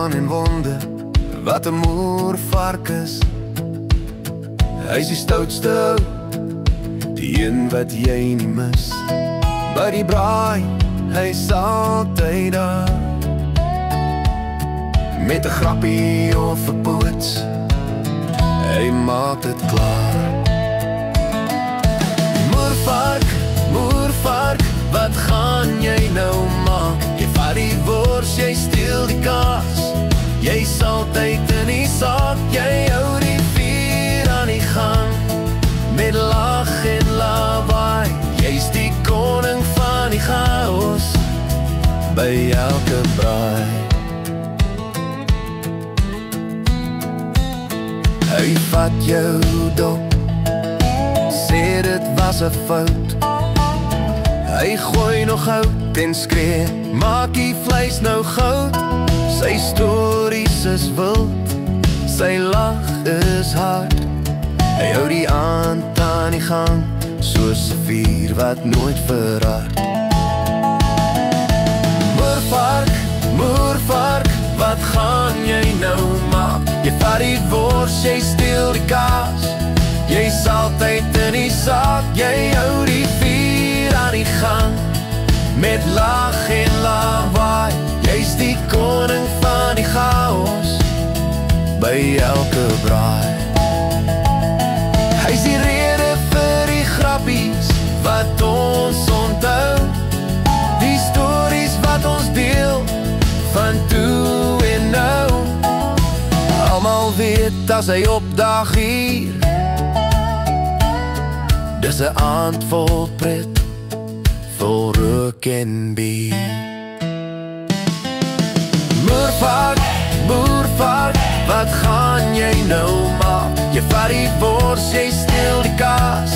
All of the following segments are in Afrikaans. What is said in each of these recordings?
staan en wonder wat 'n moervark is. Hy is die stoutste ou, die een wat jy nie mis. By die braai, hy is altyd daar, met 'n grappie of 'n poets, hy maak dit klaar. Moervark, moervark, wat gaan jy nou maak? Jy vat die wors, jy steel die kaas, jy's altyd in die saak, jy hou die vuur aan die gang, met lag en lawaai, jy's die koning van die chaos, by elke braai. Hy vat jou dop, sê dit was 'n fout, hy gooi nog hout en skree, maak die vleis nou goud. Sy stories is wild, sy lach is hard, hy hou die aand aan die gang, soos 'n vuur wat nooit verhard. Moervark, moervark, wat gaan jy nou maak? Jy vat die wors, jy steel die kaas, jy's altyd in die saak, jy hou die vuur aan die gang, met lag en lawaai, jy's die koning van die chaos, by elke braai. Hy's die rede vir die grappies wat ons onthou, die stories wat ons deel, van toe en nou. Almal weet as hy opdag hier, dis 'n aand vol pret, vol rook en bier. Moervark, moervark, wat gaan jy nou maak? Jy vat die wors, jy steel die kaas,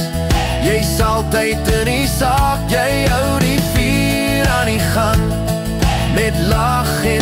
jy's altyd in die saak, jy hou die vuur aan die gang, met lag en